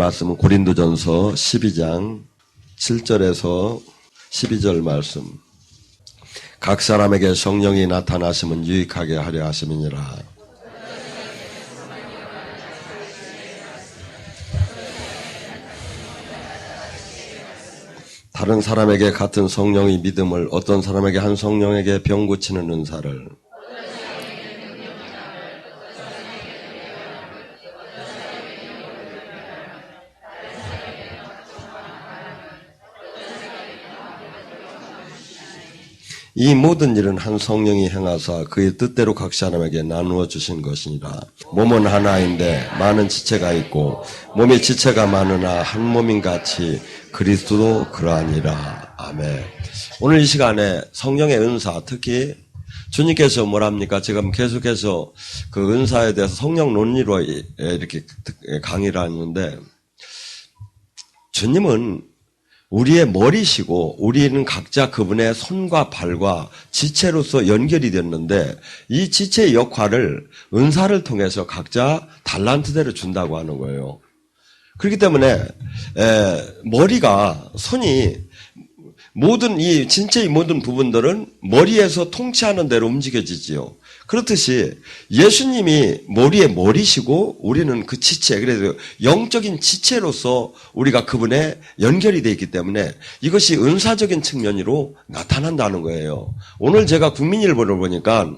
말씀은 고린도전서 12장 7절에서 12절 말씀. 각 사람에게 성령이 나타나심은 유익하게 하려 하심이니라. 다른 사람에게 같은 성령의 믿음을, 어떤 사람에게 한 성령에게 병 고치는 은사를, 이 모든 일은 한 성령이 행하사 그의 뜻대로 각 사람에게 나누어 주신 것이니라. 몸은 하나인데 많은 지체가 있고 몸의 지체가 많으나 한 몸인 같이 그리스도도 그러하니라. 아멘. 오늘 이 시간에 성령의 은사, 특히 주님께서 뭐랍니까? 지금 계속해서 그 은사에 대해서 성령 논리로 이렇게 강의를 하는데, 주님은 우리의 머리시고 우리는 각자 그분의 손과 발과 지체로서 연결이 됐는데, 이 지체의 역할을 은사를 통해서 각자 달란트대로 준다고 하는 거예요. 그렇기 때문에 머리가, 손이, 모든 이 신체의 모든 부분들은 머리에서 통치하는 대로 움직여지지요. 그렇듯이 예수님이 머리의 머리시고 우리는 그 지체, 그래서 영적인 지체로서 우리가 그분에 연결이 되어 있기 때문에 이것이 은사적인 측면으로 나타난다는 거예요. 오늘 제가 국민일보를 보니까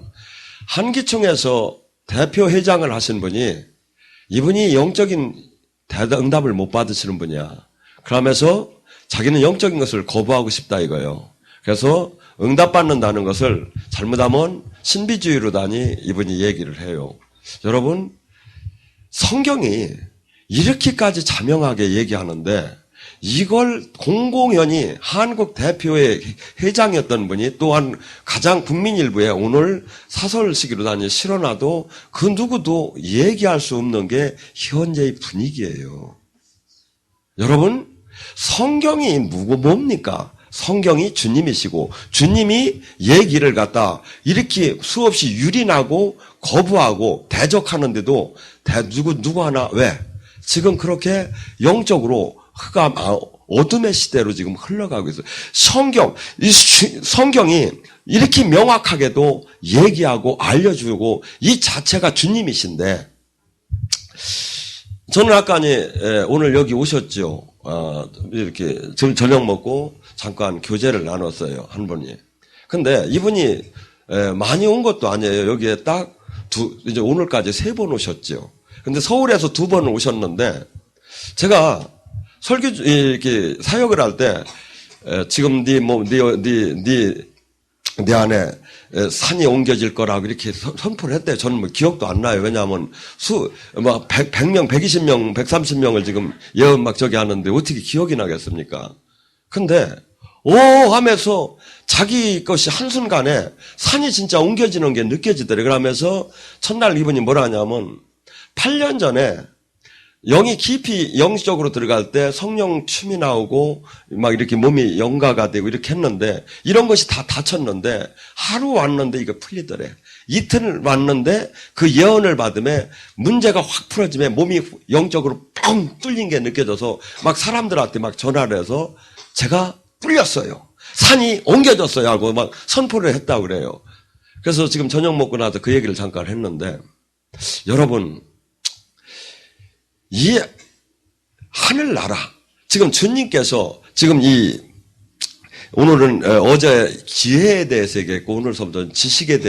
한기총에서 대표 회장을 하신 분이, 이분이 영적인 응답을 못 받으시는 분이야. 그러면서 자기는 영적인 것을 거부하고 싶다 이거예요. 그래서 응답받는다는 것을 잘못하면 신비주의로다니 이분이 얘기를 해요. 여러분, 성경이 이렇게까지 자명하게 얘기하는데, 이걸 공공연히 한국 대표의 회장이었던 분이, 또한 가장 국민일보에 오늘 사설시기로다니 실어놔도 그 누구도 얘기할 수 없는 게 현재의 분위기예요. 여러분, 성경이 뭡니까? 성경이 주님이시고 주님이 얘기를 갖다 이렇게 수없이 유린하고 거부하고 대적하는데도 누구 하나, 왜? 지금 그렇게 영적으로 어둠의 시대로 지금 흘러가고 있어요. 성경이 이렇게 명확하게도 얘기하고 알려주고 이 자체가 주님이신데, 저는 아까 오늘 여기 오셨죠. 이렇게 저녁 먹고 잠깐 교제를 나눴어요, 한 분이. 근데 이분이 많이 온 것도 아니에요. 여기에 딱 이제 오늘까지 3번 오셨죠. 근데 서울에서 2번 오셨는데, 제가 이렇게 사역을 할 때, 지금 네 안에 산이 옮겨질 거라고 이렇게 선포를 했대요. 저는 뭐 기억도 안 나요. 왜냐하면 100명, 120명, 130명을 지금 예언 막 저기 하는데 어떻게 기억이 나겠습니까? 근데 하면서 자기 것이 한순간에 산이 진짜 옮겨지는 게 느껴지더래요. 그러면서 첫날 이분이 뭐라 하냐면, 8년 전에 영이 깊이 영적으로 들어갈 때 성령 춤이 나오고 막 이렇게 몸이 영가가 되고 이렇게 했는데, 이런 것이 다 닫혔는데 하루 왔는데 이거 풀리더래. 이틀 왔는데 그 예언을 받음에 문제가 확 풀어지면 몸이 영적으로 뻥 뚫린 게 느껴져서 막 사람들한테 막 전화를 해서 제가 뚫렸어요, 산이 옮겨졌어요 하고 막 선포를 했다고 그래요. 그래서 지금 저녁 먹고 나서 그 얘기를 잠깐 했는데, 여러분, 이 하늘나라, 지금 주님께서 지금 오늘은 어제 지혜에 대해서 얘기했고, 오늘서부터 지식의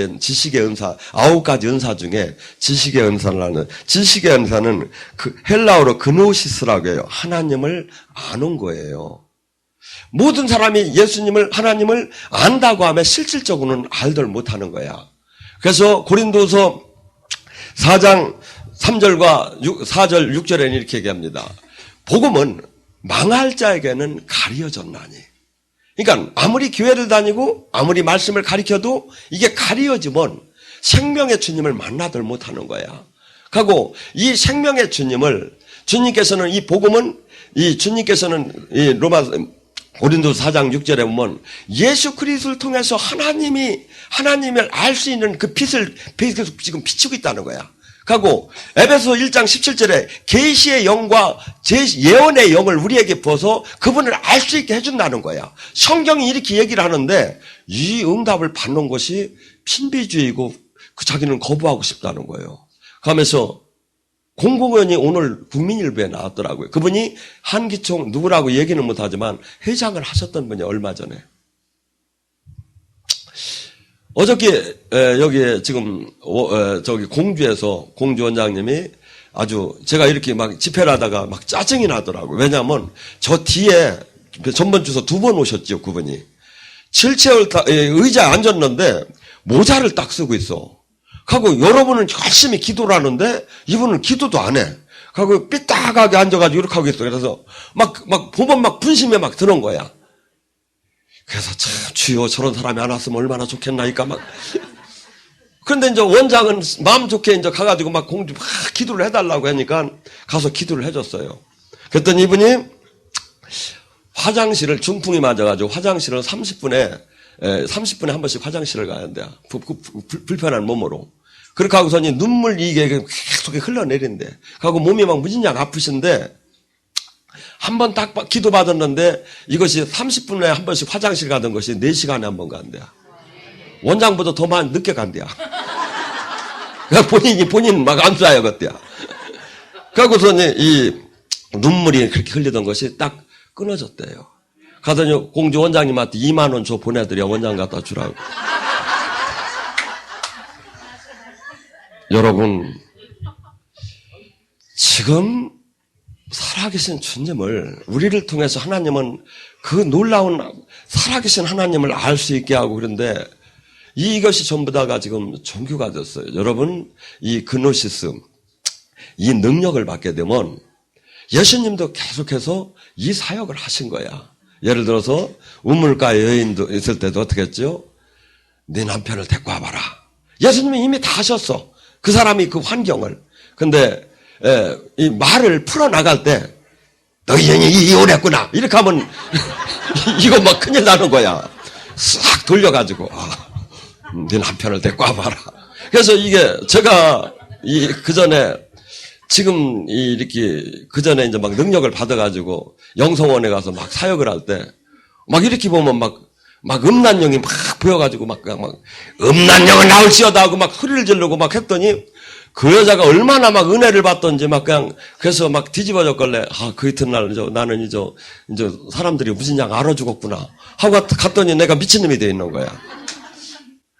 은사, 9가지 은사 중에 지식의 은사라는, 지식의 은사는 그 헬라어로 그노시스라고 해요. 하나님을 아는 거예요. 모든 사람이 하나님을 안다고 하면 실질적으로는 알들 못하는 거야. 그래서 고린도서 4장 3절과 4절 6절에는 이렇게 얘기합니다. 복음은 망할 자에게는 가려졌나니. 그러니까 아무리 교회를 다니고 아무리 말씀을 가르쳐도 이게 가려지면 생명의 주님을 만나들 못하는 거야. 하고 이 생명의 주님을, 주님께서는 이 복음은, 주님께서는 고린도서 4장 6절에 보면 예수 그리스도를 통해서 하나님을 알 수 있는 그 빛을 지금 비추고 있다는 거야. 하고 에베소 1장 17절에 계시의 영과 예언의 영을 우리에게 부어서 그분을 알 수 있게 해준다는 거야. 성경이 이렇게 얘기를 하는데 이 응답을 받는 것이 신비주의고 그 자기는 거부하고 싶다는 거예요. 그러면서 공공연히 오늘 국민일보에 나왔더라고요. 그분이 한기총 누구라고 얘기는 못하지만 회장을 하셨던 분이 얼마 전에. 어저께 여기 지금 저기 공주에서 공주 원장님이 아주 제가 이렇게 막 집회를 하다가 막 짜증이 나더라고요. 왜냐하면 저 뒤에 전번 주소 2번 오셨죠, 그분이. 칠체월 의자에 앉았는데 모자를 딱 쓰고 있어. 하고 여러분은 열심히 기도를 하는데 이분은 기도도 안 해. 하고 삐딱하게 앉아가지고 이렇게 하고 있어. 그래서 막 보면 막 분심에 막 드는 거야. 그래서 참 주여 저런 사람이 안 왔으면 얼마나 좋겠나니까 막. 그런데 이제 원장은 마음 좋게 이제 가가지고 막 공주 막 기도를 해달라고 하니까 가서 기도를 해줬어요. 그랬더니 이분이 화장실을 중풍이 맞아가지고 화장실을 30분에 한 번씩 화장실을 가야 돼요. 불편한 몸으로. 그렇게 하고서니 눈물 이게 계속 흘러내린대. 하고 몸이 막 무진장 아프신데 한 번 딱 기도 받았는데 이것이 30분에 한 번씩 화장실 가던 것이 4시간에 한 번 간대요. 원장보다 더 많이 늦게 간대요. 본인 막 안 쏴요, 그때야. 그러고서는 이 눈물이 그렇게 흘리던 것이 딱 끊어졌대요. 가더니 공주 원장님한테 2만 원 줘 보내드려 원장 갖다 주라고. 여러분, 지금 살아계신 주님을 우리를 통해서 하나님은 그 놀라운 살아계신 하나님을 알 수 있게 하고 그런데 이것이 전부 다가 지금 종교가 됐어요. 여러분, 이 그노시스, 이 능력을 받게 되면 예수님도 계속해서 이 사역을 하신 거야. 예를 들어서 우물가에 여인도 있을 때도 어떻게 했죠? 네 남편을 데리고 와봐라. 예수님이 이미 다 하셨어. 그 사람이 그 환경을. 근데 이 말을 풀어나갈 때 너희 년이 이혼했구나 이렇게 하면 이거 막 큰일 나는 거야. 싹 돌려가지고 네 남편을 데리고 와봐라. 그래서 이게 제가 그 전에 지금 이렇게 그 전에 이제 막 능력을 받아가지고 영성원에 가서 막 사역을 할 때 막 이렇게 보면 막 음란령이 막 보여가지고 막 음란령은 나올지어다 하고 막 소리를 지르고 막 했더니 그 여자가 얼마나 막 은혜를 받던지 막 그냥 그래서 막 뒤집어졌걸래. 그 이튿날 나는 이제 사람들이 무슨 양 알아 죽었구나 하고 갔더니 내가 미친놈이 돼 있는 거야.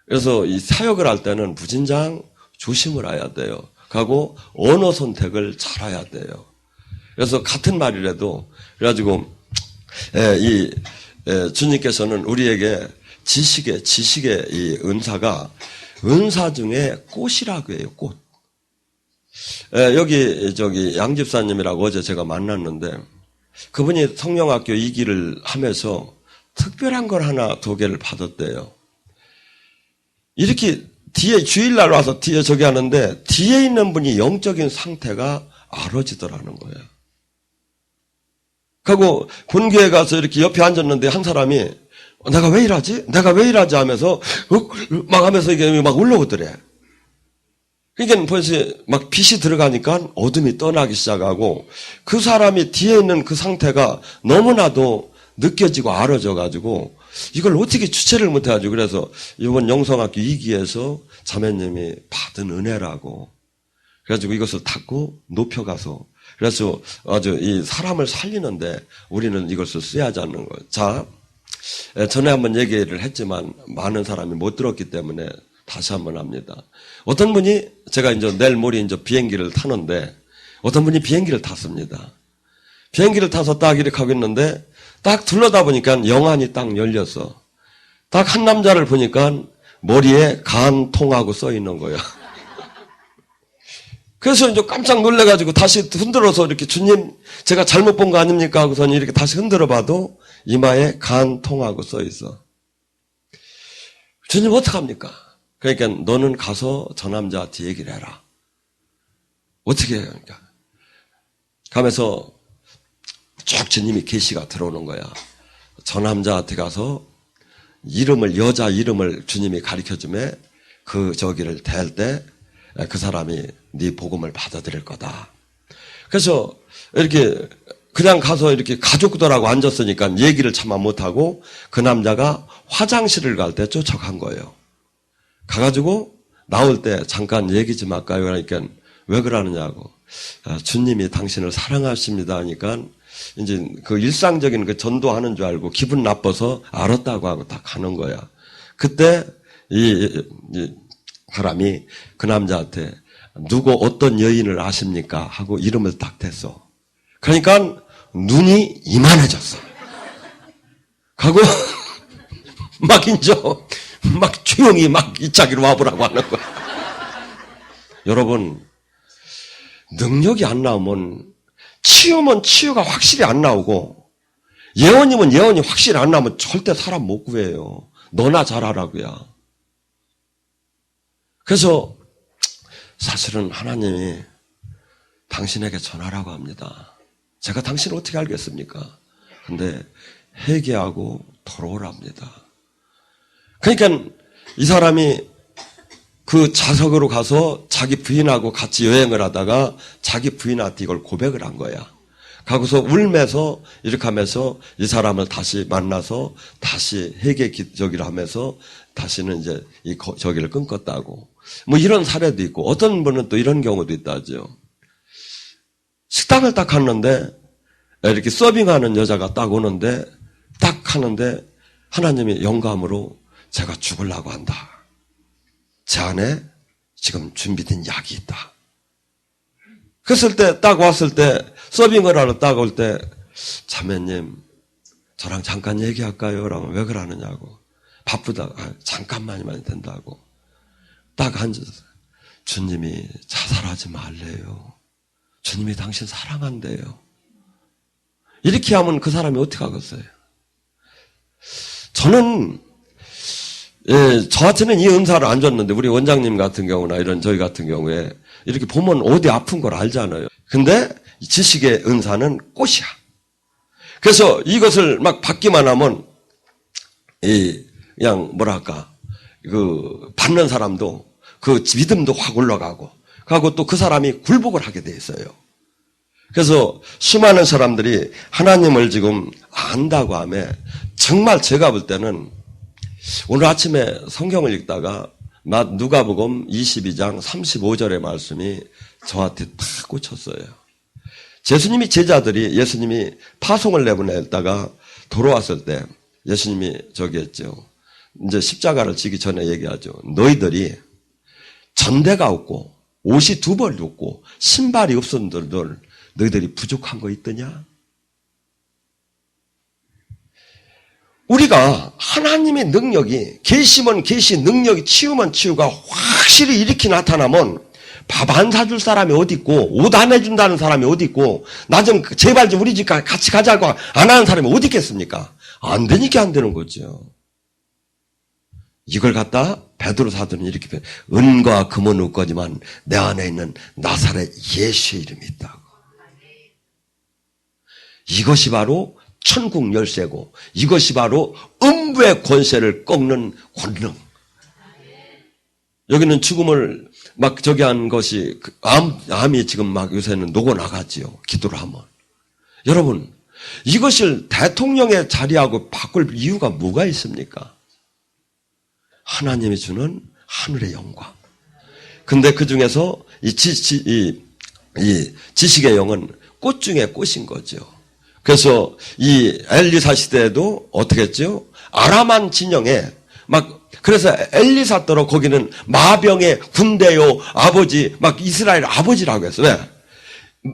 그래서 이 사역을 할 때는 무진장 조심을 해야 돼요. 하고 언어 선택을 잘해야 돼요. 그래서 같은 말이라도 그래가지고 주님께서는 우리에게 지식의 이 은사가 은사 중에 꽃이라고 해요. 꽃. 여기 양집사님이라고 어제 제가 만났는데 그분이 성령학교 2기를 하면서 특별한 걸 하나 2개를 받았대요. 이렇게 뒤에 주일날 와서 뒤에 저기 하는데 뒤에 있는 분이 영적인 상태가 알아지더라는 거예요. 그리고 본교에 가서 이렇게 옆에 앉았는데 한 사람이 내가 왜 이러지? 하면서 막 하면서 이게 막 올라오더래. 그러니까 벌써 막 빛이 들어가니까 어둠이 떠나기 시작하고 그 사람이 뒤에 있는 그 상태가 너무나도 느껴지고 알아져가지고 이걸 어떻게 주체를 못해가지고 그래서 이번 영성학교 2기에서 자매님이 받은 은혜라고 그래가지고 이것을 닫고 높여가서 그래서 아주 이 사람을 살리는데 우리는 이것을 써야지 않는 거예요. 자, 전에 한번 얘기를 했지만 많은 사람이 못 들었기 때문에 다시 한번 합니다. 어떤 분이 제가 이제 내일 모레 이제 비행기를 타는데 어떤 분이 비행기를 탔습니다. 비행기를 타서 딱 이렇게 하고 있는데 딱 둘러다 보니까 영안이 딱 열렸어. 딱 한 남자를 보니까 머리에 간통하고 써 있는 거야. 그래서 이제 깜짝 놀래가지고 다시 흔들어서 이렇게 주님 제가 잘못 본 거 아닙니까? 하고서는 이렇게 다시 흔들어 봐도 이마에 간통하고 써 있어. 주님 어떡합니까? 그러니까 너는 가서 저 남자한테 얘기를 해라. 어떻게 해요? 그러니까 가면서 쭉 주님이 계시가 들어오는 거야. 저 남자한테 가서 여자 이름을 주님이 가르쳐주면 그 저기를 댈 때 그 사람이 네 복음을 받아들일 거다. 그래서 이렇게 그냥 가서 이렇게 가족들하고 앉았으니까 얘기를 차마 못하고 그 남자가 화장실을 갈 때 쫓아간 거예요. 가가지고 나올 때 잠깐 얘기 좀 할까요? 그러니까 왜 그러느냐고. 주님이 당신을 사랑하십니다 하니까 이제 그 일상적인 그 전도하는 줄 알고 기분 나빠서 알았다고 하고 딱 가는 거야. 그때 이 사람이 그 남자한테 누구 어떤 여인을 아십니까? 하고 이름을 딱 댔어. 그러니까 눈이 이만해졌어. 하고 막 인저 막 조용히 막 이짜기로 와보라고 하는 거야. 여러분, 능력이 안 나오면 치유면 치유가 확실히 안 나오고 예언이면 예언이 확실히 안 나오면 절대 사람 못 구해요. 너나 잘하라고요. 그래서 사실은 하나님이 당신에게 전하라고 합니다. 제가 당신을 어떻게 알겠습니까? 근데 회개하고 돌아오랍니다. 그러니까 이 사람이 그 자석으로 가서 자기 부인하고 같이 여행을 하다가 자기 부인한테 이걸 고백을 한 거야. 가고서 울면서 이렇게 하면서 이 사람을 다시 만나서 다시 회개 기적을 하면서 다시는 이제 저기를 끊었다고. 뭐 이런 사례도 있고 어떤 분은 또 이런 경우도 있다죠. 식당을 딱 갔는데 이렇게 서빙하는 여자가 딱 오는데 딱 하는데 하나님이 영감으로 제가 죽으려고 한다. 제 안에 지금 준비된 약이 있다. 그랬을 때 딱 왔을 때 서빙을 하러 딱 올 때 자매님 저랑 잠깐 얘기할까요? 그러면 왜 그러느냐고. 바쁘다. 잠깐만이면 된다고. 딱 앉아서 주님이 자살하지 말래요. 주님이 당신 사랑한대요. 이렇게 하면 그 사람이 어떻게 하겠어요? 저는 저한테는 이 은사를 안 줬는데 우리 원장님 같은 경우나 이런 저희 같은 경우에 이렇게 보면 어디 아픈 걸 알잖아요. 근데 지식의 은사는 꽃이야. 그래서 이것을 막 받기만 하면 그냥 뭐랄까 그 받는 사람도 그 믿음도 확 올라가고 하고 또 그 사람이 굴복을 하게 돼 있어요. 그래서 수많은 사람들이 하나님을 지금 안다고 하며 정말 제가 볼 때는 오늘 아침에 성경을 읽다가 누가복음 22장 35절의 말씀이 저한테 탁 꽂혔어요. 예수님이 제자들이 예수님이 파송을 내보냈다가 돌아왔을 때 예수님이 저기 했죠. 이제 십자가를 지기 전에 얘기하죠. 너희들이 전대가 없고 옷이 두 벌도 없고 신발이 없었는들 너희들이 부족한 거 있더냐? 우리가 하나님의 능력이 계시면 계시, 능력이 치유면 치유가 확실히 이렇게 나타나면 밥 안 사줄 사람이 어디 있고 옷 안 해준다는 사람이 어디 있고 나 좀 제발 좀 우리 집 같이 가자고 안 하는 사람이 어디 있겠습니까? 안 되니까 안 되는 거죠. 이걸 갖다 베드로 사도는 이렇게 은과 금은 없거지만 내 안에 있는 나사렛 예수의 이름이 있다고. 이것이 바로 천국 열쇠고 이것이 바로 음부의 권세를 꺾는 권능. 여기는 죽음을 막 저기 한 것이 암이 지금 막 요새는 녹아나가지요. 기도를 하면. 여러분 이것을 대통령의 자리하고 바꿀 이유가 뭐가 있습니까? 하나님이 주는 하늘의 영광. 근데 그 중에서 이 지식의 영은 꽃 중에 꽃인 거죠. 그래서 이 엘리사 시대에도 어떻게 했죠? 아람한 진영에 그래서 엘리사더러 거기는 마병의 군대요 아버지 이스라엘 아버지라고 했어. 왜?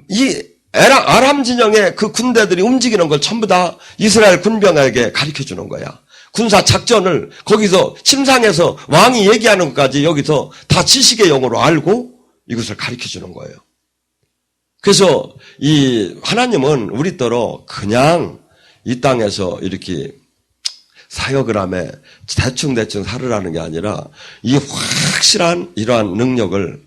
이 아람 진영의 그 군대들이 움직이는 걸 전부 다 이스라엘 군병에게 가르쳐 주는 거야. 군사 작전을 거기서 침상에서 왕이 얘기하는 것까지 여기서 다 지식의 영어로 알고 이것을 가르쳐 주는 거예요. 그래서 이 하나님은 우리더러 그냥 이 땅에서 이렇게 사역을 하며 대충 살으라는 게 아니라 이 확실한 이러한 능력을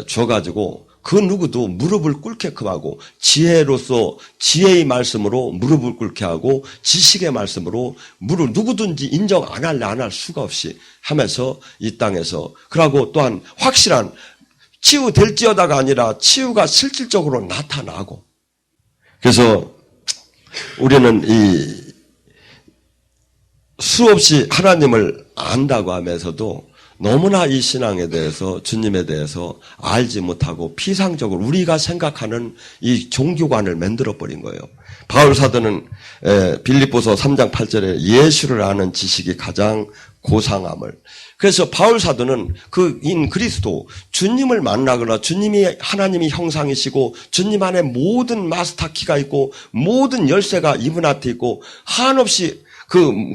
줘가지고 그 누구도 무릎을 꿇게끔 하고 지혜로서 지혜의 말씀으로 무릎을 꿇게 하고 지식의 말씀으로 누구든지 인정 안 할 수가 없이 하면서 이 땅에서 그러고 또한 확실한 치유될지어다가 아니라 치유가 실질적으로 나타나고. 그래서 우리는 이 수없이 하나님을 안다고 하면서도 너무나 이 신앙에 대해서, 주님에 대해서 알지 못하고 피상적으로 우리가 생각하는 이 종교관을 만들어버린 거예요. 바울 사도는 빌립보서 3장 8절에 예수를 아는 지식이 가장 고상함을. 그래서 바울 사도는 인 그리스도, 주님을 만나거나 주님이 하나님이 형상이시고 주님 안에 모든 마스터키가 있고 모든 열쇠가 이분한테 있고 한없이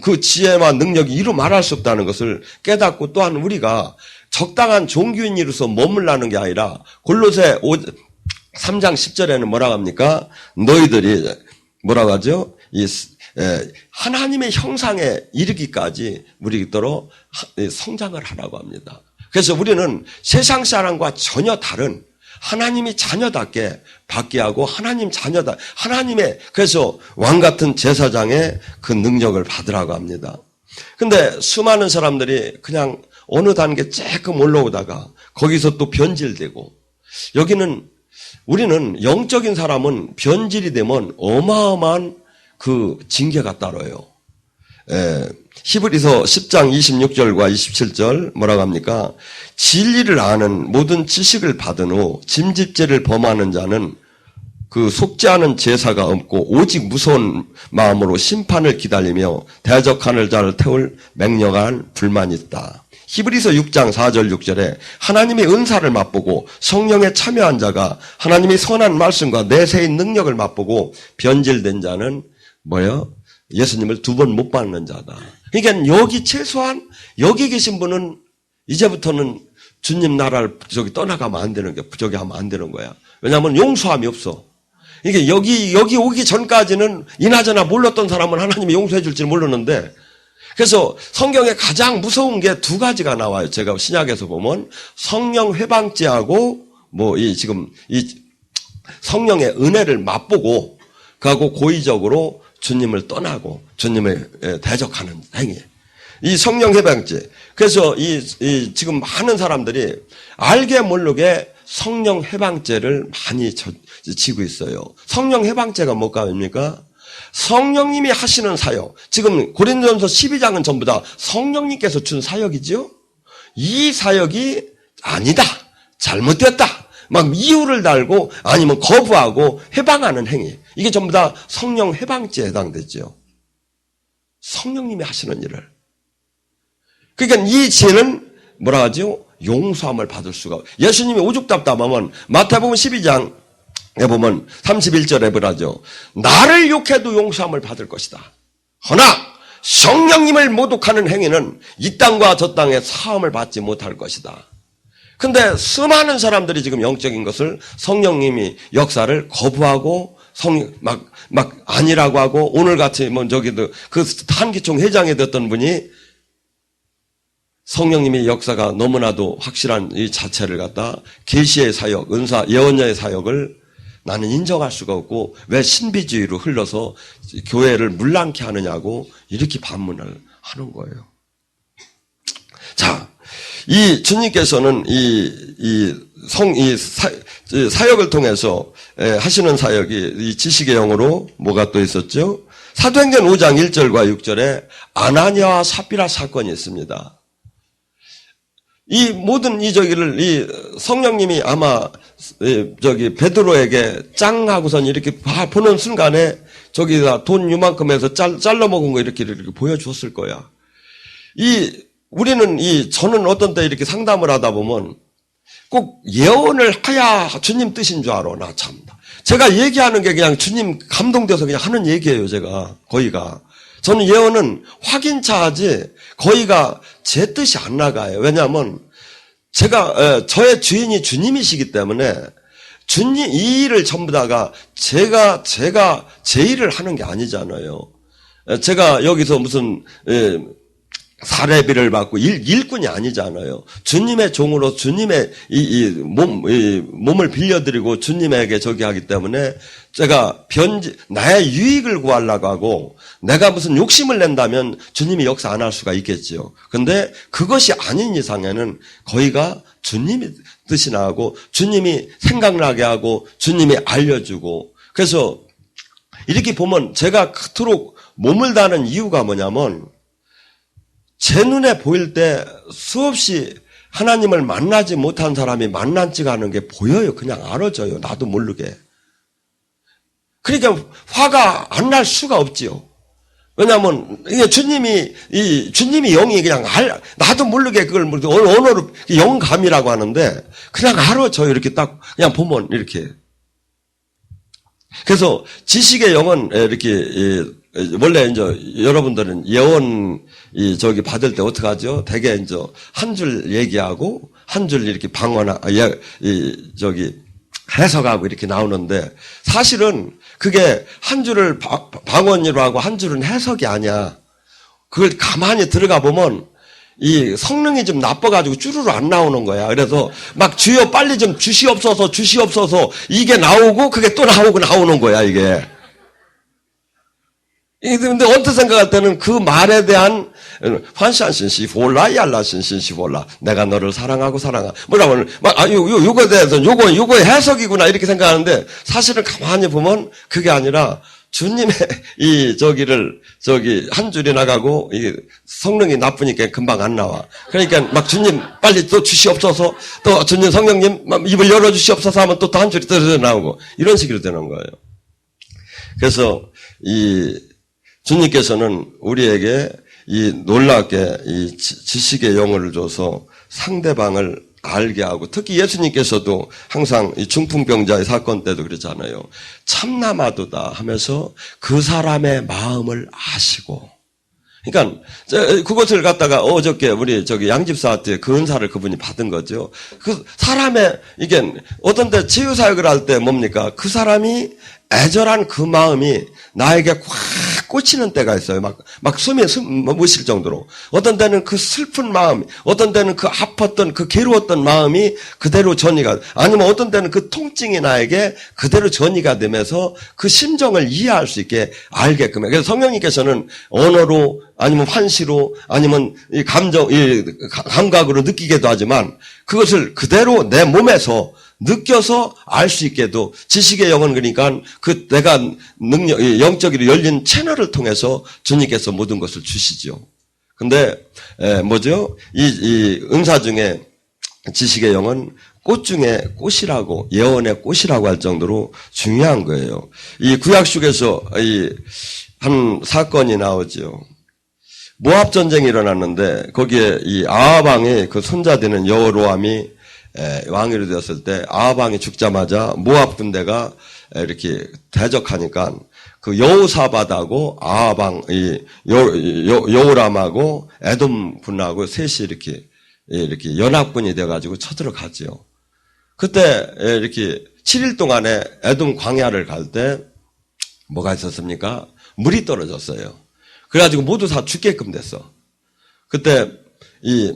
그 지혜와 능력이 이루 말할 수 없다는 것을 깨닫고, 또한 우리가 적당한 종교인으로서 머물라는 게 아니라 골로새 3장 10절에는 뭐라고 합니까? 너희들이 뭐라고 하죠? 하나님의 형상에 이르기까지 우리도록 성장을 하라고 합니다. 그래서 우리는 세상 사람과 전혀 다른 하나님이 자녀답게 받게 하고 하나님 자녀다, 하나님의, 그래서 왕같은 제사장의 그 능력을 받으라고 합니다. 근데 수많은 사람들이 그냥 어느 단계 조금 올라오다가 거기서 또 변질되고, 우리는 영적인 사람은 변질이 되면 어마어마한 그 징계가 따라요. 히브리서 10장 26절과 27절 뭐라고 합니까? 진리를 아는 모든 지식을 받은 후 짐짓죄를 범하는 자는 그 속죄하는 제사가 없고 오직 무서운 마음으로 심판을 기다리며 대적하는 자를 태울 맹렬한 불만이 있다. 히브리서 6장 4절 6절에 하나님의 은사를 맛보고 성령에 참여한 자가 하나님의 선한 말씀과 내세의 능력을 맛보고 변질된 자는 뭐예요? 예수님을 2번 못 받는 자다. 그러니까 여기 최소한 여기 계신 분은 이제부터는 주님 나라를 떠나가면 안 되는 게, 하면 안 되는 거야. 왜냐하면 용서함이 없어. 이게 여기 오기 전까지는 이나저나 몰랐던 사람은 하나님이 용서해 줄지 몰랐는데, 그래서 성경에 가장 무서운 게 2가지가 나와요. 제가 신약에서 보면 성령 회방죄하고 지금 성령의 은혜를 맛보고 그하고 고의적으로 주님을 떠나고 주님을 대적하는 행위. 이 성령 회방죄. 그래서 지금 많은 사람들이 알게 모르게 성령 회방죄를 많이 지고 있어요. 성령 회방죄가 뭘까? 성령님이 하시는 사역. 지금 고린도전서 12장은 전부 다 성령님께서 준 사역이죠. 이 사역이 아니다, 잘못됐다, 막 이유를 달고 아니면 거부하고 회방하는 행위. 이게 전부 다 성령 회방죄에 해당되죠. 성령님이 하시는 일을. 그러니까 이 죄는 뭐라 하죠? 용서함을 받을 수가. 예수님이 오죽답답하면 마태복음 12장에 보면 31절에 뭐라죠? 나를 욕해도 용서함을 받을 것이다. 허나 성령님을 모독하는 행위는 이 땅과 저 땅에 사함을 받지 못할 것이다. 근데 수많은 사람들이 지금 영적인 것을, 성령님이 역사를 거부하고 막 아니라고 하고, 오늘같이 그 한기총 회장이 됐던 분이 성령님의 역사가 너무나도 확실한 이 자체를 갖다 계시의 사역, 은사, 예언자의 사역을 나는 인정할 수가 없고 왜 신비주의로 흘러서 교회를 물랑케 하느냐고 이렇게 반문을 하는 거예요. 자, 이 주님께서는 사역을 통해서 하시는 사역이 이 지식의 영으로 뭐가 또 있었죠? 사도행전 5장 1절과 6절에 아나니아와 삽비라 사건이 있습니다. 이 모든 이 성령님이 아마 베드로에게 짱 하고선 이렇게 보는 순간에 저기다 돈 요만큼 해서 잘라 먹은 거 이렇게 보여주었을 거야. 저는 어떤 때 이렇게 상담을 하다 보면 꼭 예언을 해야 주님 뜻인 줄 알아. 나 참. 제가 얘기하는 게 그냥 주님 감동돼서 그냥 하는 얘기예요, 제가. 거의가. 저는 예언은 확인차 하지 거의가 제 뜻이 안 나가요. 왜냐하면 저의 주인이 주님이시기 때문에 주님 이 일을 전부 다가 제가 제 일을 하는 게 아니잖아요. 제가 여기서 무슨 사례비를 받고 일꾼이 아니잖아요. 주님의 종으로 주님의 몸을 빌려드리고 주님에게 저기 하기 때문에 제가 나의 유익을 구하려고 하고 내가 무슨 욕심을 낸다면 주님이 역사 안 할 수가 있겠지요. 근데 그것이 아닌 이상에는 거의가 주님이 뜻이 나고 주님이 생각나게 하고 주님이 알려주고 그래서 이렇게 보면 제가 그토록 몸을 다는 이유가 뭐냐면 제 눈에 보일 때 수없이 하나님을 만나지 못한 사람이 만난지가 않은 게 보여요. 그냥 알아져요. 나도 모르게. 그러니까 화가 안 날 수가 없지요. 왜냐하면 이게 주님이 영이 그냥 나도 모르게 그걸 언어로 영감이라고 하는데 그냥 알아져요. 이렇게 딱 그냥 보면 이렇게. 그래서 지식의 영은 이렇게 원래 이제 여러분들은 예언 받을 때 어떻게 하죠? 대개 이제 한 줄 얘기하고 한 줄 이렇게 해석하고 이렇게 나오는데 사실은 그게 한 줄을 방언으로 하고 한 줄은 해석이 아니야. 그걸 가만히 들어가 보면 이 성능이 좀 나빠가지고 쭈루루 안 나오는 거야. 그래서 막 주여 빨리 좀 주시옵소서 이게 나오고 그게 또 나오는 거야 이게. 근데 언뜻 생각할 때는 그 말에 대한 환산신시볼라 얄라신시볼라 내가 너를 사랑하고 뭐라고 요거에 대해서 요거의 해석이구나 이렇게 생각하는데 사실은 가만히 보면 그게 아니라 주님의 한 줄이 나가고 이게 성능이 나쁘니까 금방 안 나와. 그러니까 막 주님 빨리 또 주시옵소서 또 주님 성령님 입을 열어주시옵소서 하면 또 한 줄이 떨어져 나오고 이런 식으로 되는 거예요. 그래서 주님께서는 우리에게 놀랍게 지식의 영을 줘서 상대방을 알게 하고 특히 예수님께서도 항상 이 중풍병자의 사건 때도 그랬잖아요. 참나마도다 하면서 그 사람의 마음을 아시고 그러니까 그것을 갖다가 어저께 우리 양집사한테 그 은사를 그분이 받은 거죠. 그 사람의 이게 어떤 때 치유 사역을 할 때 뭡니까? 그 사람이 애절한 그 마음이 나에게 꽉 꽂히는 때가 있어요. 막 숨이 못 쉴 정도로. 어떤 때는 그 슬픈 마음, 어떤 때는 그 아팠던, 그 괴로웠던 마음이 그대로 전이가, 아니면 어떤 때는 그 통증이 나에게 그대로 전이가 되면서 그 심정을 이해할 수 있게 알게끔 해요. 그래서 성령님께서는 언어로, 아니면 환시로, 아니면 이 감각으로 느끼게도 하지만 그것을 그대로 내 몸에서 느껴서 알 수 있게도 지식의 영은 그러니까 그 내가 영적으로 열린 채널을 통해서 주님께서 모든 것을 주시죠. 근데 뭐죠? 이 은사 중에 지식의 영은 꽃 중에 꽃이라고 예언의 꽃이라고 할 정도로 중요한 거예요. 이 구약 속에서 한 사건이 나오죠. 모압 전쟁이 일어났는데 거기에 이 아합 왕의 그 손자 되는 여로함이 왕이 되었을 때 아합 왕이 죽자마자 모압 군대가 이렇게 대적하니까 그 여호사밧하고 아합 왕 여호람하고 에돔 군하고 셋이 이렇게 연합군이 돼 가지고 쳐들어가죠. 그때 이렇게 7일 동안에 에돔 광야를 갈 때 뭐가 있었습니까? 물이 떨어졌어요. 그래가지고 모두 다 죽게끔 됐어. 그때 이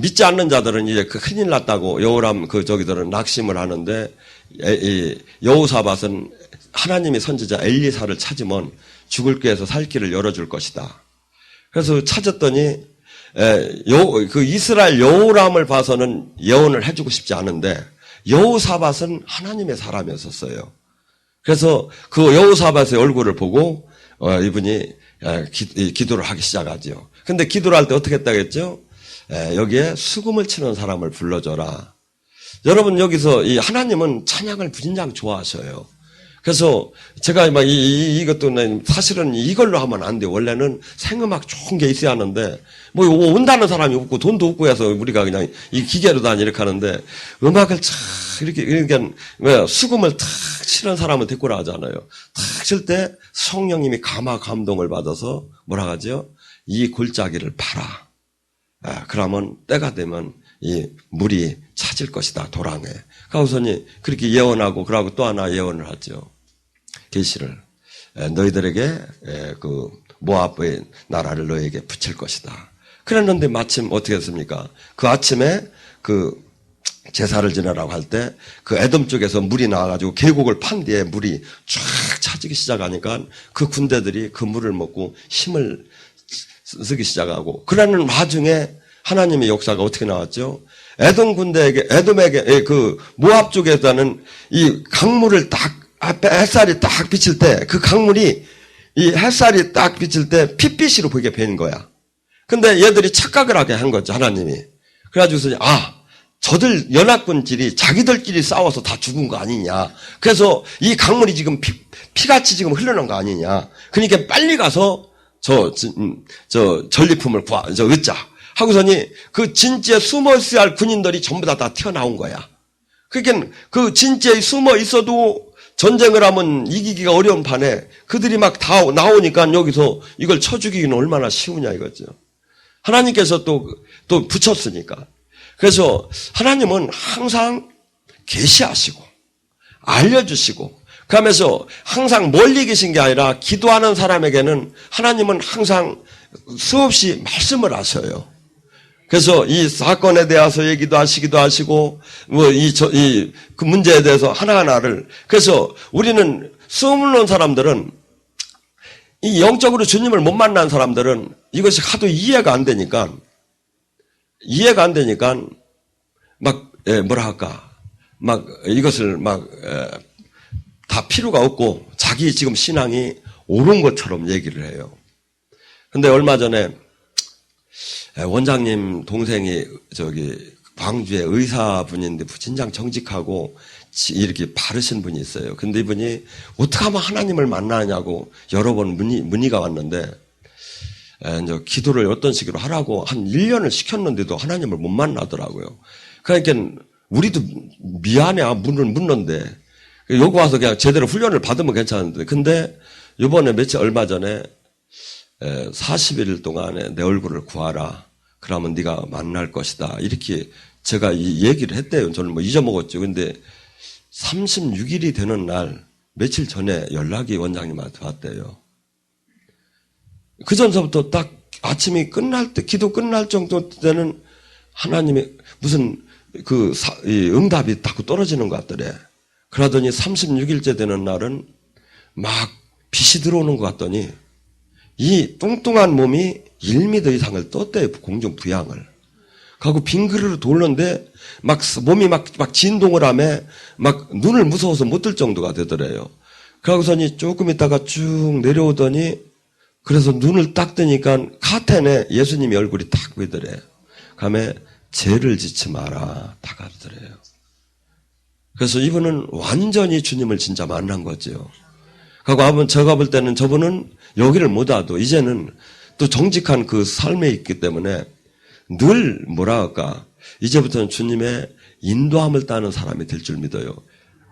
믿지 않는 자들은 이제 그 큰일 났다고 여호람 저기들은 낙심을 하는데 여호사밧은 하나님의 선지자 엘리사를 찾으면 죽을 꾀에서 살 길을 열어줄 것이다. 그래서 찾았더니 그 이스라엘 여호람을 봐서는 예언을 해주고 싶지 않은데 여호사밧은 하나님의 사람이었었어요. 그래서 그 여호사밧의 얼굴을 보고 이분이 기도를 하기 시작하죠. 근데 기도를 할 때 어떻게 했다고 했죠? 여기에 수금을 치는 사람을 불러줘라. 여러분 여기서 이 하나님은 찬양을 무진장 좋아하셔요. 그래서 제가 막 이것도 사실은 이걸로 하면 안 돼요. 원래는 생음악 좋은 게 있어야 하는데 뭐 온다는 사람이 없고 돈도 없고 해서 우리가 그냥 이 기계로 다 이렇게 하는데 음악을 탁 이렇게 그러니까 수금을 탁 치는 사람을 데리고 나가잖아요. 탁 칠 때 성령님이 감동을 받아서 뭐라 하죠? 이 골짜기를 팔아. 그러면 때가 되면 이 물이 찾을 것이다. 도랑에. 가우선이 그렇게 예언하고 그러고 또 하나 예언을 하죠. 계시를 너희들에게 그 모압의 나라를 너희에게 붙일 것이다. 그랬는데 마침 어떻게 했습니까? 그 아침에 그 제사를 지내라고 할 때 그 에돔 쪽에서 물이 나와가지고 계곡을 판 뒤에 물이 쫙 차지기 시작하니까 그 군대들이 그 물을 먹고 힘을 쓰기 시작하고 그러는 와중에 하나님의 역사가 어떻게 나왔죠? 에돔에게 그 모압 쪽에서는 이 강물을 딱 앞에 햇살이 딱 비칠 때 그 강물이 이 햇살이 딱 비칠 때 핏빛으로 보이게 된 거야. 근데 얘들이 착각을 하게 한 거죠, 하나님이. 그래가지고서 저들 연합군끼리 자기들끼리 싸워서 다 죽은 거 아니냐. 그래서 이 강물이 지금 피같이 지금 흘러난 거 아니냐. 그러니까 빨리 가서 저 전리품을 얻자. 하고서니 그 진지에 숨어 있어야 할 군인들이 전부 다 튀어나온 거야. 그러니까 그 진지에 숨어 있어도 전쟁을 하면 이기기가 어려운 판에 그들이 막 다 나오니까 여기서 이걸 쳐 죽이기는 얼마나 쉬우냐 이거죠. 하나님께서 또 붙였으니까. 그래서 하나님은 항상 계시하시고 알려주시고 그러면서 항상 멀리 계신 게 아니라 기도하는 사람에게는 하나님은 항상 수없이 말씀을 하셔요. 그래서 이 사건에 대해서 얘기도 하시기도 하시고 그 문제에 대해서 하나하나를 그래서 우리는 수없는 온 사람들은 이 영적으로 주님을 못 만난 사람들은 이것이 하도 이해가 안 되니까 이것을 다 필요가 없고 자기 지금 신앙이 옳은 것처럼 얘기를 해요. 근데 얼마 전에 원장님 동생이 광주의 의사분인데 진장 정직하고 이렇게 바르신 분이 있어요. 근데 이분이 어떻게 하면 하나님을 만나냐고 여러 번 문의가 왔는데 이제 기도를 어떤 식으로 하라고 한 1년을 시켰는데도 하나님을 못 만나더라고요. 그러니까 우리도 미안해 문을 묻는데 여기 와서 그냥 제대로 훈련을 받으면 괜찮은데 근데 이번에 얼마 전에 40일 동안에 내 얼굴을 구하라. 그러면 네가 만날 것이다. 이렇게 제가 이 얘기를 했대요. 저는 잊어먹었죠. 근데 36일이 되는 날 며칠 전에 연락이 원장님한테 왔대요. 그 전서부터 딱 아침이 끝날 때 기도 끝날 정도 때는 하나님의 무슨 응답이 자꾸 떨어지는 것 같더래. 그러더니 36일째 되는 날은 막 빛이 들어오는 것 같더니 이 뚱뚱한 몸이 1m 이상을 떴대요. 공중 부양을. 가고 빈 그릇으로 돌는데 몸이 막 진동을 하며 막 눈을 무서워서 못 뜰 정도가 되더래요. 그러고서니 조금 있다가 쭉 내려오더니 그래서 눈을 딱 뜨니까 카텐에 예수님의 얼굴이 딱 보이더래. 그다음에 죄를 짓지 마라. 다 가더래요. 그래서 이분은 완전히 주님을 진짜 만난 거죠. 그리고 제가 볼 때는 저분은 여기를 못 와도 이제는 또 정직한 그 삶에 있기 때문에 늘 이제부터는 주님의 인도함을 따는 사람이 될 줄 믿어요.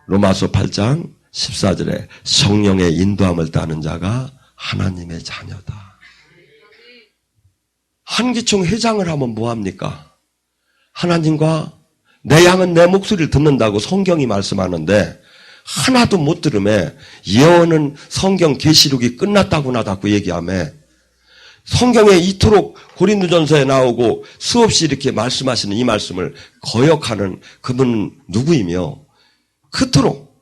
로마서 8장 14절에 성령의 인도함을 따는 자가 하나님의 자녀다. 한기총 회장을 하면 뭐합니까? 하나님과 내 양은 내 목소리를 듣는다고 성경이 말씀하는데 하나도 못 들으며 예언은 성경 계시록이 끝났다구나 자꾸 얘기하며 성경에 이토록 고린도전서에 나오고 수없이 이렇게 말씀하시는 이 말씀을 거역하는 그분은 누구이며 그토록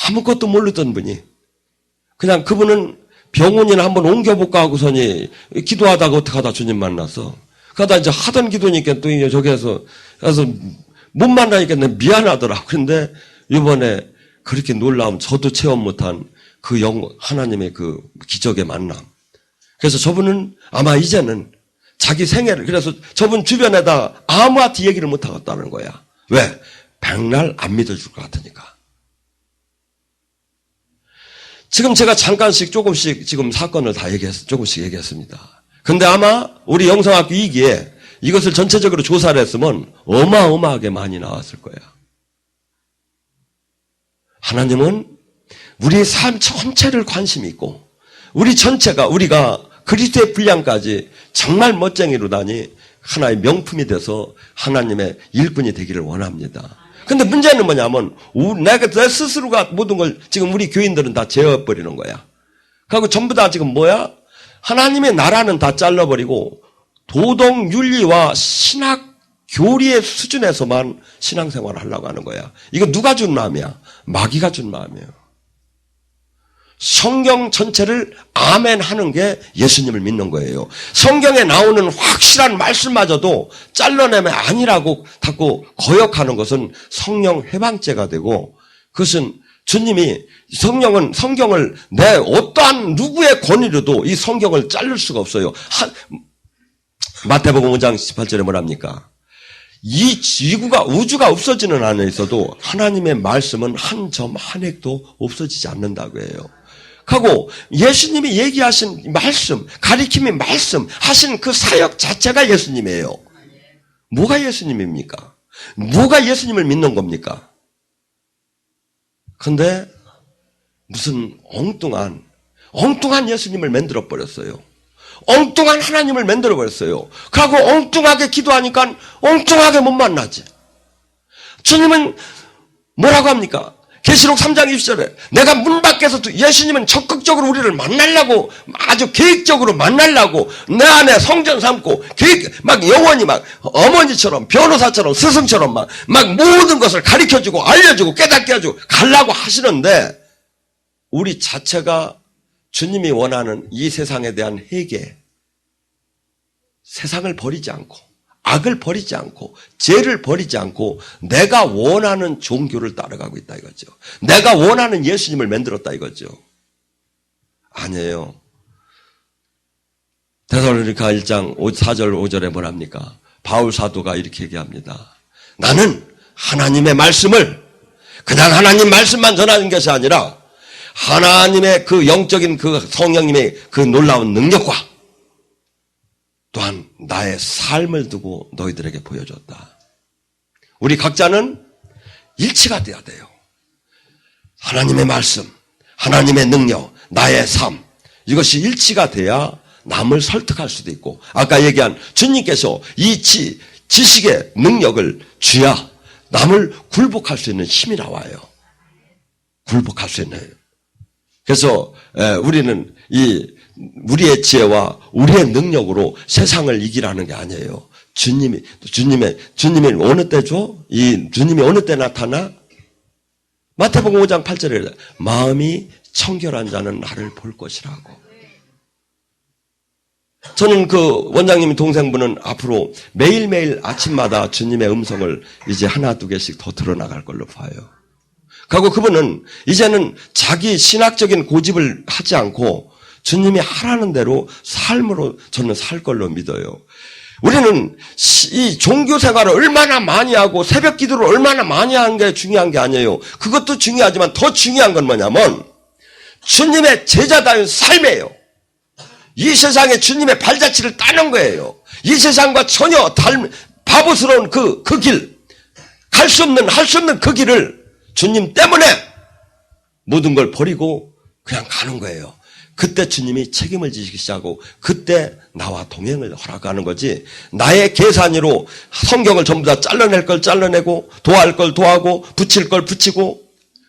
아무것도 모르던 분이 그냥 그분은 병원이나 한번 옮겨볼까 하고서니 기도하다가 어떻게 하다 주님 만나서 그러다 이제 하던 기도니까 또 이제 저기에서 가서 못 만나니까 미안하더라고. 근데 이번에 그렇게 놀라움 저도 체험 못한 그 하나님의 그 기적의 만남. 그래서 저분은 아마 이제는 자기 생애를 그래서 저분 주변에다 아무한테 얘기를 못 하겠다는 거야. 왜? 백날 안 믿어줄 것 같으니까. 지금 제가 잠깐씩 조금씩 지금 사건을 다 조금씩 얘기했습니다. 근데 아마 우리 영성학교 2기에 이것을 전체적으로 조사를 했으면 어마어마하게 많이 나왔을 거야. 하나님은 우리의 삶 전체를 관심이 있고 우리 전체가 우리가 그리스도의 분량까지 정말 멋쟁이로다니 하나의 명품이 돼서 하나님의 일꾼이 되기를 원합니다. 근데 문제는 뭐냐면 내 스스로가 모든 걸 지금 우리 교인들은 다 제어해버리는 거야. 그리고 전부 다 지금 뭐야? 하나님의 나라는 다 잘라버리고 도덕 윤리와 신학 교리의 수준에서만 신앙생활을 하려고 하는 거야. 이거 누가 준 마음이야? 마귀가 준 마음이에요. 성경 전체를 아멘 하는 게 예수님을 믿는 거예요. 성경에 나오는 확실한 말씀마저도 잘라내면 아니라고 자꾸 거역하는 것은 성령 해방죄가 되고, 그것은 주님이 성경을 내 어떠한 누구의 권위로도 이 성경을 자를 수가 없어요. 마태복음 5장 18절에 뭐랍니까? 이 지구가, 우주가 없어지는 안에 있어도 하나님의 말씀은 한 점 한 획도 없어지지 않는다고 해요. 하고 예수님이 얘기하신 말씀, 가리킴이 말씀 하신 그 사역 자체가 예수님이에요. 뭐가 예수님입니까? 뭐가 예수님을 믿는 겁니까? 근데 무슨 엉뚱한 예수님을 만들어 버렸어요. 엉뚱한 하나님을 만들어 버렸어요. 그리고 엉뚱하게 기도하니까 엉뚱하게 못 만나지. 주님은 뭐라고 합니까? 계시록 3장 20절에 내가 문 밖에서 예수님은 적극적으로 우리를 만나려고, 아주 계획적으로 만나려고 내 안에 성전 삼고 막 영원히 막 어머니처럼 변호사처럼 스승처럼 막 모든 것을 가르쳐주고 알려주고 깨닫게 해주고 가려고 하시는데, 우리 자체가 주님이 원하는 이 세상에 대한 회개, 세상을 버리지 않고 악을 버리지 않고 죄를 버리지 않고 내가 원하는 종교를 따라가고 있다 이거죠. 내가 원하는 예수님을 만들었다 이거죠. 아니에요. 데살로니가 1장 4절 5절에 뭐랍니까? 바울 사도가 이렇게 얘기합니다. 나는 하나님의 말씀을 그냥 하나님 말씀만 전하는 것이 아니라 하나님의 그 영적인 그 성령님의 그 놀라운 능력과 또한 나의 삶을 두고 너희들에게 보여줬다. 우리 각자는 일치가 돼야 돼요. 하나님의 말씀, 하나님의 능력, 나의 삶, 이것이 일치가 돼야 남을 설득할 수도 있고, 아까 얘기한 주님께서 이 지식의 능력을 주야 남을 굴복할 수 있는 힘이 나와요. 굴복할 수 있는. 그래서 우리는 우리의 지혜와 우리의 능력으로 세상을 이기라는 게 아니에요. 주님이 어느 때 줘? 주님이 어느 때 나타나? 마태복음 5장 8절에 마음이 청결한 자는 나를 볼 것이라고. 저는 그 원장님 동생분은 앞으로 매일매일 아침마다 주님의 음성을 이제 하나 두 개씩 더 드러나갈 걸로 봐요. 그리고 그분은 이제는 자기 신학적인 고집을 하지 않고 주님이 하라는 대로 삶으로 저는 살 걸로 믿어요. 우리는 이 종교 생활을 얼마나 많이 하고 새벽 기도를 얼마나 많이 하는 게 중요한 게 아니에요. 그것도 중요하지만 더 중요한 건 뭐냐면 주님의 제자다운 삶이에요. 이 세상에 주님의 발자취를 따는 거예요. 이 세상과 전혀 바보스러운 그 길, 할 수 없는 그 길을 주님 때문에 모든 걸 버리고 그냥 가는 거예요. 그때 주님이 책임을 지시기 시작하고 그때 나와 동행을 허락하는 거지, 나의 계산으로 성경을 전부 다 잘라낼 걸 잘라내고 도할 걸 도하고 붙일 걸 붙이고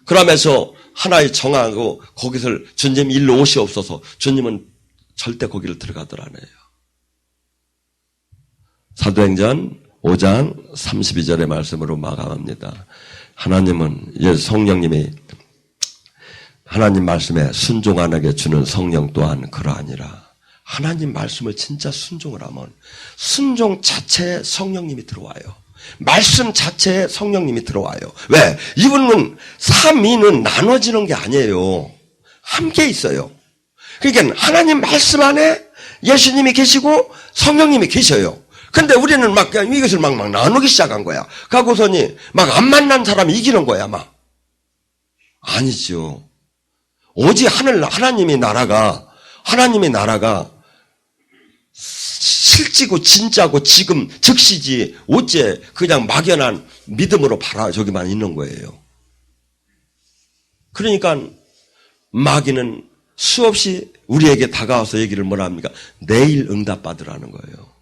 그러면서 하나의 정하고 거기서 주님 일로 오시옵소서, 주님은 절대 거기를 들어가더라 않아요. 사도행전 5장 32절의 말씀으로 마감합니다. 하나님은 성령님이 하나님 말씀에 순종하게 주는 성령 또한 그러하니라. 하나님 말씀을 진짜 순종을 하면 순종 자체에 성령님이 들어와요. 말씀 자체에 성령님이 들어와요. 왜? 이분은 삼위는 나눠지는 게 아니에요. 함께 있어요. 그러니까 하나님 말씀 안에 예수님이 계시고 성령님이 계셔요. 근데 우리는 막 그냥 이것을 막 나누기 시작한 거야. 가고서니 막 안 만난 사람이 이기는 거야, 막. 아니죠. 오직 하나님의 나라가 실지고 진짜고 지금 즉시지 어째 그냥 막연한 믿음으로 저기만 있는 거예요. 그러니까 마귀는 수없이 우리에게 다가와서 얘기를 뭐라 합니까? 내일 응답받으라는 거예요.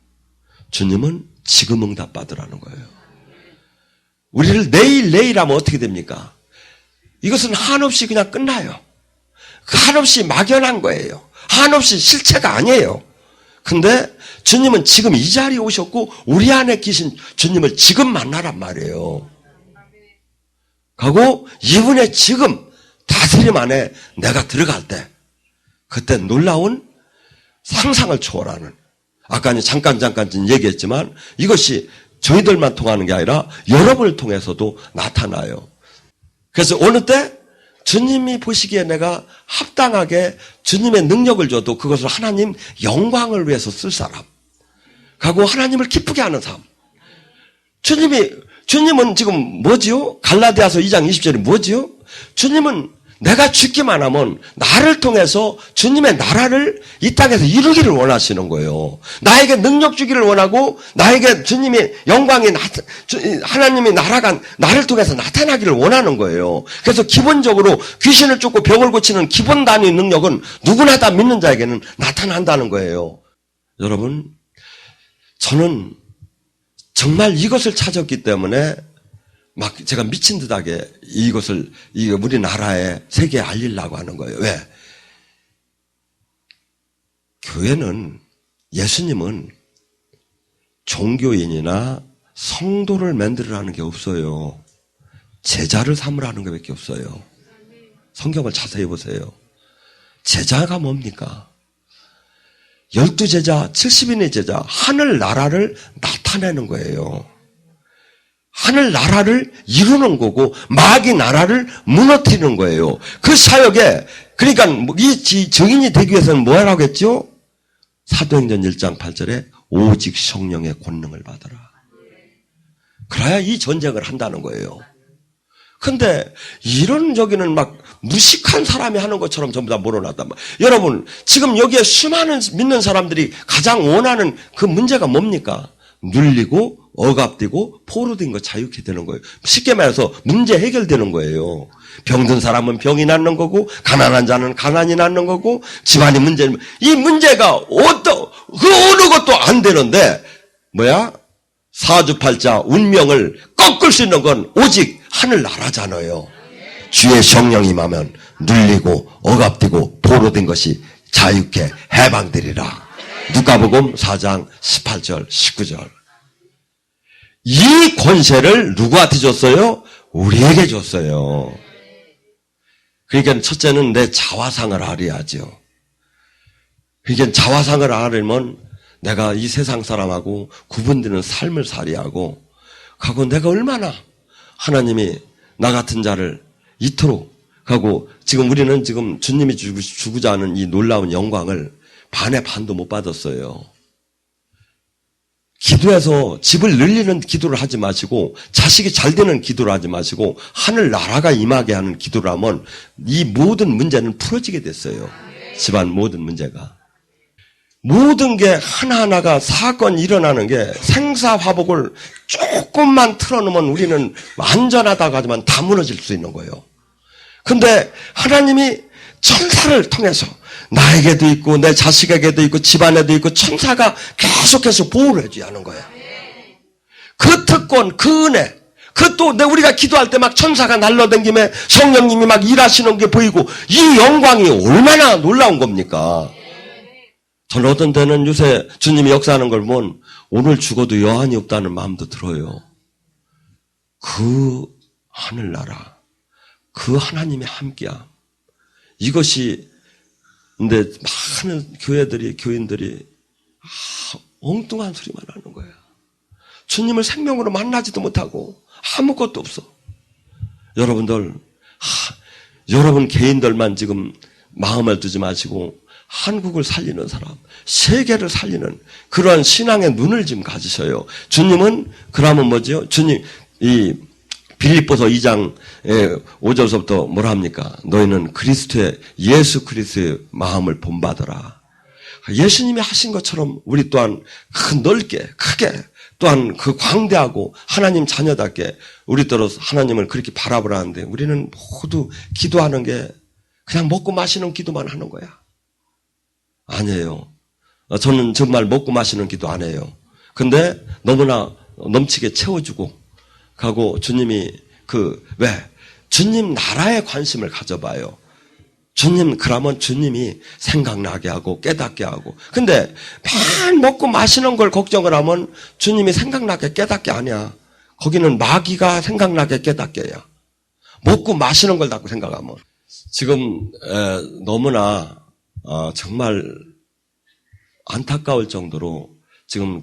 주님은 지금 응답받으라는 거예요. 우리를 내일 하면 어떻게 됩니까? 이것은 한없이 그냥 끝나요. 한없이 막연한 거예요. 한없이 실체가 아니에요. 근데 주님은 지금 이 자리에 오셨고 우리 안에 계신 주님을 지금 만나란 말이에요. 하고 이분의 지금 다 다스림 안에 내가 들어갈 때 그때 놀라운 상상을 초월하는, 아까 잠깐 얘기했지만 이것이 저희들만 통하는 게 아니라 여러분을 통해서도 나타나요. 그래서 어느 때 주님이 보시기에 내가 합당하게 주님의 능력을 줘도 그것을 하나님 영광을 위해서 쓸 사람, 가고 하나님을 기쁘게 하는 삶. 주님은 지금 뭐지요? 갈라디아서 2장 20절이 뭐지요? 주님은 내가 죽기만 하면 나를 통해서 주님의 나라를 이 땅에서 이루기를 원하시는 거예요. 나에게 능력 주기를 원하고 나에게 주님의 영광이 하나님의 나라가 나를 통해서 나타나기를 원하는 거예요. 그래서 기본적으로 귀신을 쫓고 병을 고치는 기본 단위 능력은 누구나 다 믿는 자에게는 나타난다는 거예요. 여러분, 저는 정말 이것을 찾았기 때문에 막 제가 미친 듯하게 이것을 우리나라에 세계에 알리려고 하는 거예요. 왜? 교회는, 예수님은 종교인이나 성도를 만들으라는 게 없어요. 제자를 삼으라는 것밖에 없어요. 성경을 자세히 보세요. 제자가 뭡니까? 12제자, 70인의 제자, 하늘 나라를 나타내는 거예요. 하늘 나라를 이루는 거고 마귀 나라를 무너뜨리는 거예요. 그 사역에, 그러니까 이 증인이 되기 위해서는 뭐 하라고 했죠? 사도행전 1장 8절에 오직 성령의 권능을 받아라. 그래야 이 전쟁을 한다는 거예요. 근데 이런 저기는 막 무식한 사람이 하는 것처럼 전부 다 몰아놨단 말이에요. 여러분, 지금 여기에 수많은 믿는 사람들이 가장 원하는 그 문제가 뭡니까? 눌리고 억압되고 포로된 거 자유케 되는 거예요. 쉽게 말해서 문제 해결되는 거예요. 병든 사람은 병이 낫는 거고, 가난한 자는 가난이 낫는 거고, 집안의 문제는, 이 문제가 그 어느 것도 안 되는데, 사주팔자 운명을 꺾을 수 있는 건 오직 하늘 나라잖아요. 주의 성령이 임하면 눌리고 억압되고 포로된 것이 자유케 해방되리라. 누가복음 4장 18절 19절. 이 권세를 누구한테 줬어요? 우리에게 줬어요. 그러니까 첫째는 내 자화상을 알아야죠. 그러니까 자화상을 알으면 내가 이 세상 사람하고 구분되는 삶을 살이하고 가고, 내가 얼마나 하나님이 나 같은 자를 이토록 하고, 지금 우리는 지금 주님이 주고자 하는 이 놀라운 영광을 반의 반도 못 받았어요. 기도해서 집을 늘리는 기도를 하지 마시고, 자식이 잘 되는 기도를 하지 마시고, 하늘 나라가 임하게 하는 기도를 하면 이 모든 문제는 풀어지게 됐어요. 집안 모든 문제가. 모든 게 하나하나가 사건이 일어나는 게 생사화복을 조금만 틀어놓으면 우리는 안전하다고 하지만 다 무너질 수 있는 거예요. 근데 하나님이 천사를 통해서 나에게도 있고 내 자식에게도 있고 집안에도 있고 천사가 계속해서 보호를 해줘야 하는 거예요. 그 특권, 그 은혜, 그 또 우리가 기도할 때 막 천사가 날라다니며 성령님이 막 일하시는 게 보이고, 이 영광이 얼마나 놀라운 겁니까? 저는 어떤 때는 요새 주님이 역사하는 걸 보면 오늘 죽어도 여한이 없다는 마음도 들어요. 그 하늘나라, 그 하나님의 함께함, 이것이, 근데 많은 교인들이 엉뚱한 소리만 하는 거예요. 주님을 생명으로 만나지도 못하고 아무것도 없어. 여러분들, 여러분 개인들만 지금 마음을 두지 마시고 한국을 살리는 사람, 세계를 살리는 그러한 신앙의 눈을 좀 가지셔요. 주님은 그러면 뭐죠? 주님, 이 빌립보서 2장 5절서부터 뭐라 합니까? 너희는 예수 그리스도의 마음을 본받아라. 예수님이 하신 것처럼 우리 또한 넓게, 크게, 또한 그 광대하고 하나님 자녀답게 우리더러 하나님을 그렇게 바라보라는데, 우리는 모두 기도하는 게 그냥 먹고 마시는 기도만 하는 거야. 아니에요. 저는 정말 먹고 마시는 기도 안 해요. 근데 너무나 넘치게 채워주고 가고, 주님이 주님 나라에 관심을 가져봐요. 그러면 주님이 생각나게 하고 깨닫게 하고. 근데 맨 먹고 마시는 걸 걱정을 하면 주님이 생각나게 깨닫게 아니야. 거기는 마귀가 생각나게 깨닫게 해야. 먹고 마시는 걸 자꾸 생각하면. 지금 너무나 정말 안타까울 정도로 지금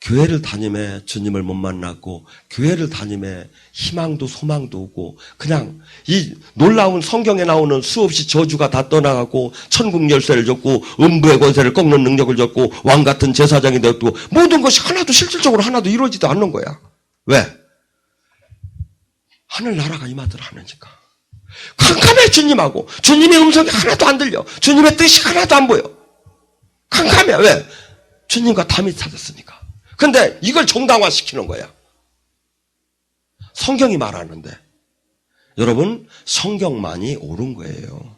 교회를 다님에 주님을 못 만났고 교회를 다님에 희망도 소망도 없고 그냥 이 놀라운 성경에 나오는 수없이 저주가 다 떠나가고 천국 열쇠를 줬고 음부의 권세를 꺾는 능력을 줬고 왕 같은 제사장이 되었고 모든 것이 하나도 실질적으로 하나도 이루어지도 않는 거야. 왜? 하늘나라가 임하더라 하느니까. 캄캄해 주님하고 주님의 음성이 하나도 안 들려. 주님의 뜻이 하나도 안 보여. 캄캄해. 왜? 주님과 담이 찾았으니까. 근데 이걸 정당화시키는 거야. 성경이 말하는데 여러분 성경만이 옳은 거예요.